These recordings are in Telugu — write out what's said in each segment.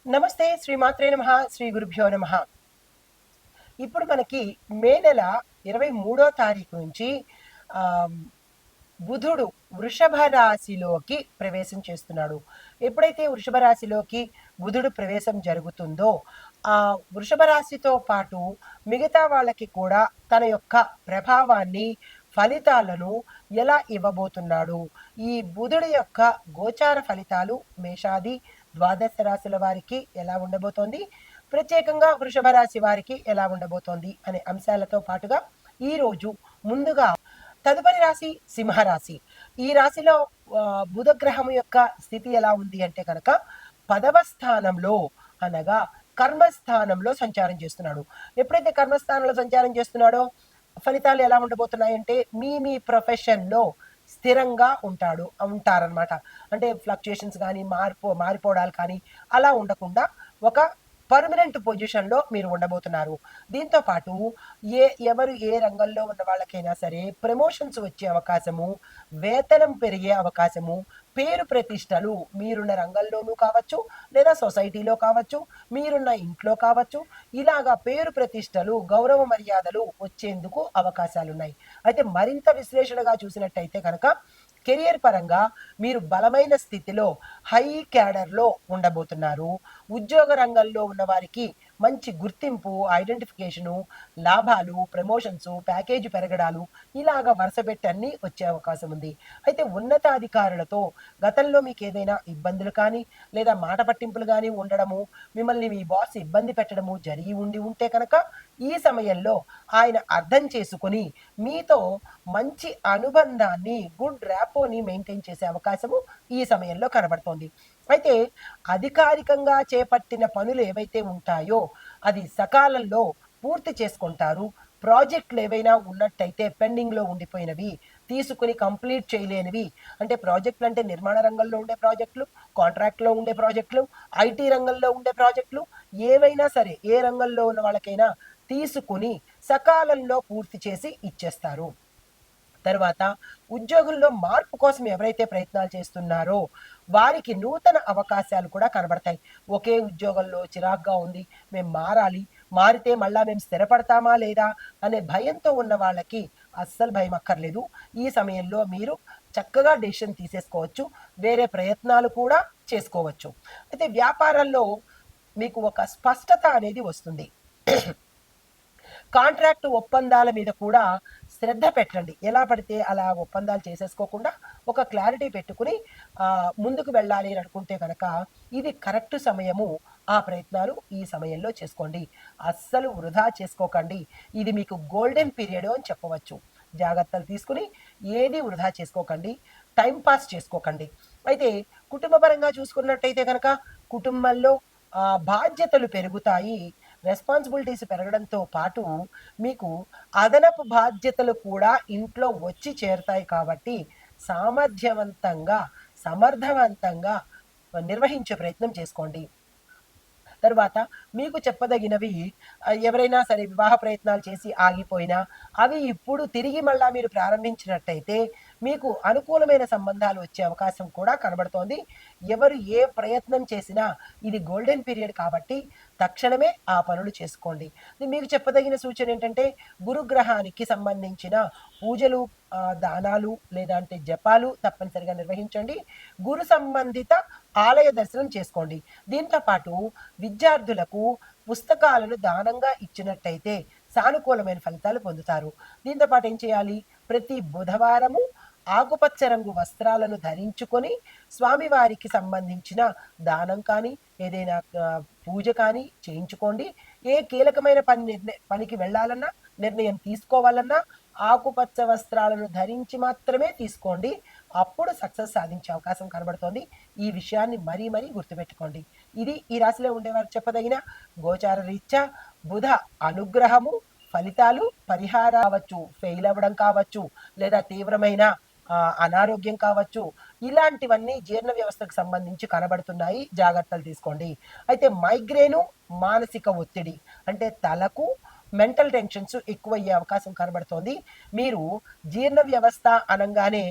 నమస్తే శ్రీమాత్రే నమః శ్రీ గురుభ్యో నమః. ఇప్పుడు మనకి మే నెల 23వ తారీఖు నుంచి ఆహ్, బుధుడు వృషభ రాశిలోకి ప్రవేశం చేస్తున్నాడు. ఎప్పుడైతే వృషభ రాశిలోకి బుధుడు ప్రవేశం జరుగుతుందో, ఆ వృషభ రాశితో పాటు మిగతా వాళ్ళకి కూడా తన యొక్క ప్రభావాన్ని, ఫలితాలను ఎలా ఇవ్వబోతున్నాడు? ఈ బుధుడి యొక్క గోచార ఫలితాలు మేషాది, ద్వాదశ రాశుల వారికి ఎలా ఉండబోతోంది? ప్రత్యేకంగా వృషభ రాశి వారికి ఎలా ఉండబోతోంది? అనే అంశాలతో పాటుగా ఈరోజు ముందుగా తదుపరి రాశి సింహరాశి. ఈ రాశిలో బుధగ్రహం యొక్క స్థితి ఎలా ఉంది అంటే కనుక 10వ స్థానంలో అనగా కర్మస్థానంలో సంచారం చేస్తున్నాడు. ఎప్పుడైతే కర్మస్థానంలో సంచారం చేస్తున్నాడో ఫలితాలు ఎలా ఉండబోతున్నాయంటే మీ ప్రొఫెషన్‌లో స్థిరంగా ఉంటారనమాట. అంటే ఫ్లక్చుయేషన్స్ గానీ, మారిపోవడాలు కానీ అలా ఉండకుండా ఒక పర్మనెంట్ పొజిషన్‌లో మీరు ఉండబోతున్నారు. దీంతో పాటు ఎవరు ఏ రంగంలో ఉన్న వాళ్ళకైనా సరే ప్రమోషన్స్ వచ్చే అవకాశము, వేతనం పెరిగే అవకాశము, పేరు ప్రతిష్టలు మీరున్న రంగంలోనూ కావచ్చు, లేదా సొసైటీలో కావచ్చు, మీరున్న ఇంట్లో కావచ్చు, ఇలాగా పేరు ప్రతిష్టలు, గౌరవ మర్యాదలు వచ్చేందుకు అవకాశాలున్నాయి. అయితే మరింత విశ్లేషణగా చూసినట్టయితే కనుక కెరియర్ పరంగా మీరు బలమైన స్థితిలో హై క్యాడర్‌లో ఉండబోతున్నారు. ఉద్యోగ రంగంలో ఉన్న వారికి మంచి గుర్తింపు, ఐడెంటిఫికేషను, లాభాలు, ప్రమోషన్సు, ప్యాకేజీ పెరగడాలు ఇలాగ వరుసపెట్టి అన్నీ వచ్చే అవకాశం ఉంది. అయితే ఉన్నతాధికారులతో గతంలో మీకేదైనా ఇబ్బందులు కానీ, లేదా మాట పట్టింపులు గానీ ఉండడము, మిమ్మల్ని మీ బాస్ ఇబ్బంది పెట్టడము జరిగి ఉంటే కనుక ఈ సమయంలో ఆయన అర్థం చేసుకొని మీతో మంచి అనుబంధాన్ని, గుడ్ ర్యాపోని మెయింటైన్ చేసే అవకాశము ఈ సమయంలో కనబడుతోంది. అయితే అధికారికంగా చేపట్టిన పనులు ఏవైతే ఉంటాయో అది సకాలంలో పూర్తి చేసుకుంటారు. ప్రాజెక్టులు ఏవైనా ఉన్నట్టయితే పెండింగ్‌లో ఉండిపోయినవి, తీసుకొని కంప్లీట్ చేయలేనివి అంటే ప్రాజెక్టులు అంటే నిర్మాణ రంగంలో ఉండే ప్రాజెక్టులు, కాంట్రాక్ట్‌లో ఉండే ప్రాజెక్టులు, ఐటీ రంగంలో ఉండే ప్రాజెక్టులు ఏవైనా సరే ఏ రంగంలో ఉన్న వాళ్ళకైనా తీసుకొని సకాలంలో పూర్తి చేసి ఇచ్చేస్తారు. తర్వాత ఉద్యోగుల్లో మార్పు కోసం ఎవరైతే ప్రయత్నాలు చేస్తున్నారో వారికి నూతన అవకాశాలు కూడా కనబడతాయి. ఒకే ఉద్యోగంలో చిరాగ్గా ఉంది, మేము మారాలి, మారితే మళ్ళా మేము స్థిరపడతామా లేదా అనే భయంతో ఉన్న వాళ్ళకి అస్సలు భయం అక్కర్లేదు. ఈ సమయంలో మీరు చక్కగా డెసిషన్ తీసేసుకోవచ్చు. వేరే ప్రయత్నాలు కూడా చేసుకోవచ్చు. అయితే వ్యాపారంలో మీకు ఒక స్పష్టత అనేది వస్తుంది. కాంట్రాక్ట్ ఒప్పందాల మీద కూడా శ్రద్ధ పెట్టండి. ఎలా పడితే అలా ఒప్పందాలు చేసేసుకోకుండా ఒక క్లారిటీ పెట్టుకుని ముందుకు వెళ్ళాలి అని అనుకుంటే గనక ఇది కరెక్ట్ సమయము. ఆ ప్రయత్నాలు ఈ సమయంలో చేసుకోండి. అస్సలు వృధా చేసుకోకండి. ఇది మీకు గోల్డెన్ పీరియడ్ అని చెప్పవచ్చు. జాగ్రత్తలు తీసుకుని ఏది వృధా చేసుకోకండి. టైమ్ పాస్ చేసుకోకండి. అయితే కుటుంబ పరంగా చూసుకున్నట్టయితే గనక కుటుంబంలో బాధ్యతలు పెరుగుతాయి. రెస్పాన్సిబిలిటీస్ పెరగడంతో పాటు మీకు అదనపు బాధ్యతలు కూడా ఇంట్లో వచ్చి చేరుతాయి కాబట్టి సామర్థ్యవంతంగా, సమర్థవంతంగా నిర్వహించే ప్రయత్నం చేసుకోండి. తరువాత మీకు చెప్పదగినవి ఎవరైనా సరే వివాహ ప్రయత్నాలు చేసి ఆగిపోయినా, అవి ఇప్పుడు తిరిగి మళ్ళా మీరు ప్రారంభించినట్టయితే, మీకు అనుకూలమైన సంబంధాలు వచ్చే అవకాశం కూడా కనబడుతోంది. ఎవరు ఏ ప్రయత్నం చేసినా ఇది గోల్డెన్ పీరియడ్ కాబట్టి తక్షణమే ఆ పనులు చేసుకోండి. మీకు చెప్పదగిన సూచన ఏంటంటే, గురుగ్రహానికి సంబంధించిన పూజలు, దానాలు లేదంటే జపాలు తప్పనిసరిగా నిర్వహించండి. గురు సంబంధిత ఆలయ దర్శనం చేసుకోండి. దీంతో పాటు విద్యార్థులకు పుస్తకాలను దానంగా ఇచ్చినట్టయితే సానుకూలమైన ఫలితాలు పొందుతారు. దీంతో పాటు ఏం చేయాలి? ప్రతి బుధవారము ఆకుపచ్చ రంగు వస్త్రాలను ధరించుకొని స్వామివారికి సంబంధించిన దానం కానీ, ఏదైనా పూజ కానీ చేయించుకోండి. ఏ కీలకమైన పనికి వెళ్ళాలన్నా, నిర్ణయం తీసుకోవాలన్నా ఆకుపచ్చ వస్త్రాలను ధరించి మాత్రమే తీసుకోండి. అప్పుడు సక్సెస్ సాధించే అవకాశం కనబడుతోంది. ఈ విషయాన్ని మరీ మరీ గుర్తుపెట్టుకోండి. ఇది ఈ రాశిలో ఉండేవారికి చెప్పదగిన గోచార రీత్యా బుధ అనుగ్రహము, ఫలితాలు, పరిహారం కావచ్చు, ఫెయిల్ అవ్వడం కావచ్చు, లేదా తీవ్రమైన అనారోగ్యం కావచ్చు, ఇలాంటివన్నీ జీర్ణ వ్యవస్థకు సంబంధించి కనబడుతున్నాయి. జాగ్రత్తలు తీసుకోండి. అయితే మైగ్రేను, మానసిక ఒత్తిడి అంటే తలకు మెంటల్ టెన్షన్స్ ఎక్కువయ్యే అవకాశం కనబడుతోంది. మీరు జీర్ణ వ్యవస్థ అనంగానే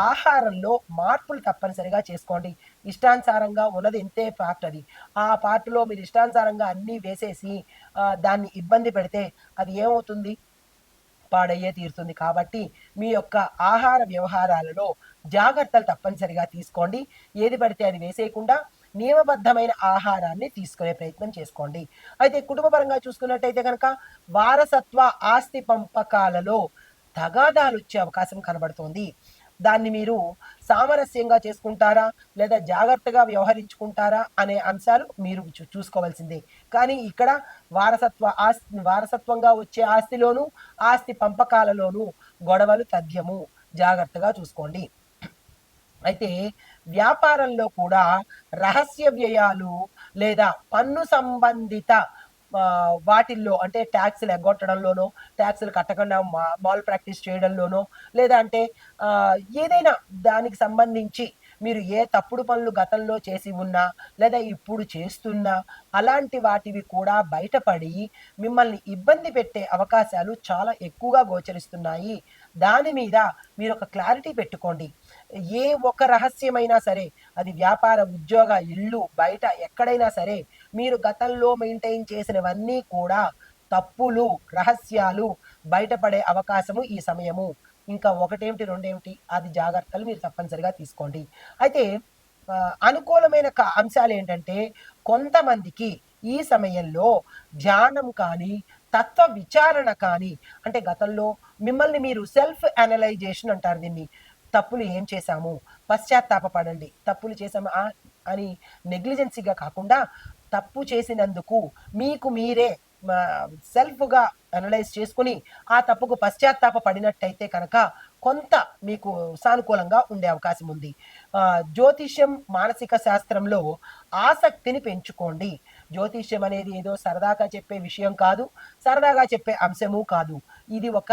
ఆహారంలో మార్పులు తప్పనిసరిగా చేసుకోండి. ఇష్టానుసారంగా ఉన్నది ఇంతే పార్ట్ అది. ఆ పార్ట్‌లో మీరు ఇష్టానుసారంగా అన్నీ వేసేసి దాన్ని ఇబ్బంది పెడితే అది ఏమవుతుంది? పాడయ్యే తీరుతుంది. కాబట్టి మీ యొక్క ఆహార వ్యవహారాలలో జాగ్రత్తలు తప్పనిసరిగా తీసుకోండి. ఏది పడితే అది వేసేయకుండా నియమబద్ధమైన ఆహారాన్ని తీసుకునే ప్రయత్నం చేసుకోండి. అయితే కుటుంబపరంగా చూసుకున్నట్టయితే గనక వారసత్వ ఆస్తి పంపకాలలో తగాదాలొచ్చే అవకాశం కనబడుతోంది. దాన్ని మీరు సామరస్యంగా చేసుకుంటారా? లేదా జాగ్రత్తగా వ్యవహరించుకుంటారా? అనే అంశాలు మీరు చూసుకోవాల్సిందే. కానీ ఇక్కడ వారసత్వంగా వచ్చే ఆస్తిలోనూ, ఆస్తి పంపకాలలోనూ గొడవలు తథ్యము. జాగ్రత్తగా చూసుకోండి. అయితే వ్యాపారంలో కూడా రహస్య వ్యయాలు లేదా పన్ను సంబంధిత వాటిల్లో అంటే ట్యాక్స్‌లు ఎగ్గొట్టడంలోనో, ట్యాక్స్‌లు కట్టకుండా మాల్ ప్రాక్టీస్ చేయడంలోనో, లేదా అంటే ఏదైనా దానికి సంబంధించి మీరు ఏ తప్పుడు పనులు గతంలో చేసి ఉన్నా, లేదా ఇప్పుడు చేస్తున్నా, అలాంటి వాటివి కూడా బయటపడి మిమ్మల్ని ఇబ్బంది పెట్టే అవకాశాలు చాలా ఎక్కువగా గోచరిస్తున్నాయి. దాని మీద మీరొక క్లారిటీ పెట్టుకోండి. ఏ ఒక రహస్యమైనా సరే, అది వ్యాపార, ఉద్యోగ, ఇల్లు, బయట ఎక్కడైనా సరే, మీరు గతంలో మెయింటైన్ చేసినవన్నీ కూడా తప్పులు, రహస్యాలు బయటపడే అవకాశము ఈ సమయము. ఇంకా ఒకటేమిటి, రెండేమిటి అది జాగ్రత్తలు మీరు తప్పనిసరిగా తీసుకోండి. అయితే అనుకూలమైన అంశాలేంటంటే కొంతమందికి ఈ సమయంలో ధ్యానం కానీ, తత్వ విచారణ కానీ అంటే గతంలో మిమ్మల్ని మీరు సెల్ఫ్ అనలైజేషన్ అంటారు దీన్ని. తప్పులు ఏం చేశాము? పశ్చాత్తాపపడండి. తప్పులు చేశామా అని నెగ్లిజెన్సీగా కాకుండా తప్పు చేసినందుకు మీకు మీరే సెల్ఫ్‌గా అనలైజ్ చేసుకొని ఆ తప్పుకు పశ్చాత్తాప పడినట్టయితే కనుక కొంత మీకు సానుకూలంగా ఉండే అవకాశం ఉంది. జ్యోతిష్యం, మానసిక శాస్త్రంలో ఆసక్తిని పెంచుకోండి. జ్యోతిష్యం అనేది ఏదో సరదాగా చెప్పే విషయం కాదు. సరదాగా చెప్పే అంశము కాదు. ఇది ఒక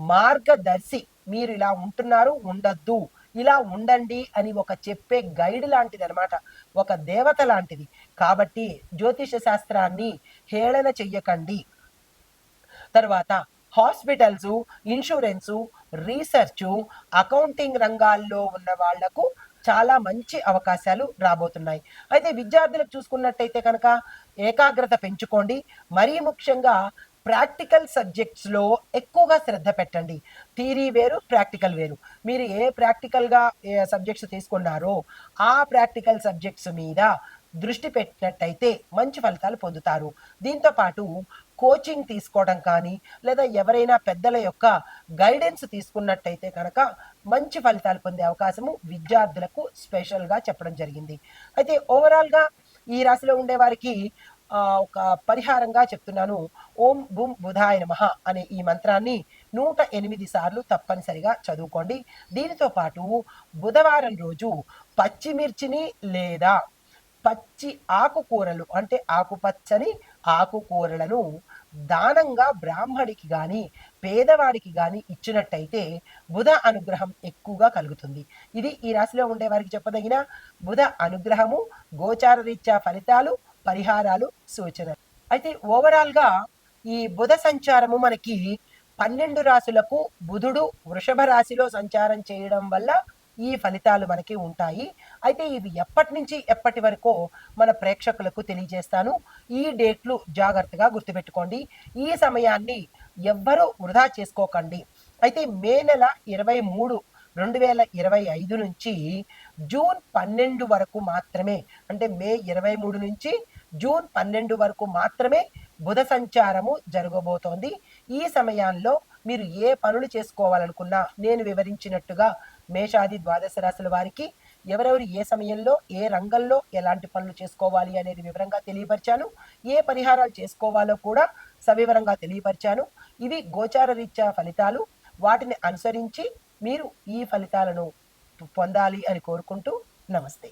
మార్గదర్శి. మీరు ఇలా ఉంటున్నారు, ఉండొద్దు. ఇలా ఉండండి అని ఒక చెప్పే గైడ్ లాంటిదనమాట. ఒక దేవత లాంటిది. కాబట్టి జ్యోతిష శాస్త్రాన్ని హేళన చెయ్యకండి. తర్వాత హాస్పిటల్సు, ఇన్సూరెన్సు, రీసెర్చు, అకౌంటింగ్ రంగాల్లో ఉన్న వాళ్లకు చాలా మంచి అవకాశాలు రాబోతున్నాయి. అయితే విద్యార్థులకు చూసుకున్నట్టయితే కనుక ఏకాగ్రత పెంచుకోండి. మరీ ముఖ్యంగా ప్రాక్టికల్ సబ్జెక్ట్స్‌లో ఎక్కువగా శ్రద్ధ పెట్టండి. థియరీ వేరు, ప్రాక్టికల్ వేరు. మీరు ఏ ప్రాక్టికల్‌గా సబ్జెక్ట్స్ తీసుకున్నారో ఆ ప్రాక్టికల్ సబ్జెక్ట్స్ మీద దృష్టి పెట్టినట్టయితే మంచి ఫలితాలు పొందుతారు. దీంతో పాటు కోచింగ్ తీసుకోవడం కానీ, లేదా ఎవరైనా పెద్దల యొక్క గైడెన్స్ తీసుకున్నట్టయితే కనుక మంచి ఫలితాలు పొందే అవకాశము విద్యార్థులకు స్పెషల్‌గా చెప్పడం జరిగింది. అయితే ఓవరాల్‌గా ఈ రాశిలో ఉండేవారికి ఒక పరిహారంగా చెప్తున్నాను. ఓం బుం బుధాయ నమః అనే ఈ మంత్రాన్ని 108 సార్లు తప్పనిసరిగా చదువుకోండి. దీనితో పాటు బుధవారం రోజు పచ్చిమిర్చిని లేదా పచ్చి ఆకుకూరలు అంటే ఆకుపచ్చని ఆకుకూరలను దానంగా బ్రాహ్మడికి గాని, పేదవాడికి గాని ఇచ్చినట్టయితే బుధ అనుగ్రహం ఎక్కువగా కలుగుతుంది. ఇది ఈ రాశిలో ఉండే వారికి చెప్పదగిన బుధ అనుగ్రహము, గోచార రీత్యా ఫలితాలు, పరిహారాలు, సూచనలు. అయితే ఓవరాల్‌గా ఈ బుధ సంచారము మనకి 12 రాశులకు బుధుడు వృషభ రాశిలో సంచారం చేయడం వల్ల ఈ ఫలితాలు మనకి ఉంటాయి. అయితే ఇవి ఎప్పటి నుంచి ఎప్పటి వరకో మన ప్రేక్షకులకు తెలియజేస్తాను. ఈ డేట్లు జాగ్రత్తగా గుర్తుపెట్టుకోండి. ఈ సమయాన్ని ఎవ్వరూ వృధా చేసుకోకండి. అయితే మే నెల 23, 2025 నుంచి జూన్ 12 వరకు మాత్రమే అంటే మే 23 నుంచి జూన్ 12 వరకు మాత్రమే బుధ సంచారము జరగబోతోంది. ఈ సమయాల్లో మీరు ఏ పనులు చేసుకోవాలనుకున్నా నేను వివరించినట్టుగా మేషాది ద్వాదశ రాశుల వారికి ఎవరెవరు ఏ సమయంలో ఏ రంగంలో ఎలాంటి పనులు చేసుకోవాలి అనేది వివరంగా తెలియపరిచాను. ఏ పరిహారాలు చేసుకోవాలో కూడా సవివరంగా తెలియపరిచాను. ఇవి గోచార రీత్యా ఫలితాలు. వాటిని అనుసరించి మీరు ఈ ఫలితాలను పొందాలి అని కోరుకుంటూ నమస్తే.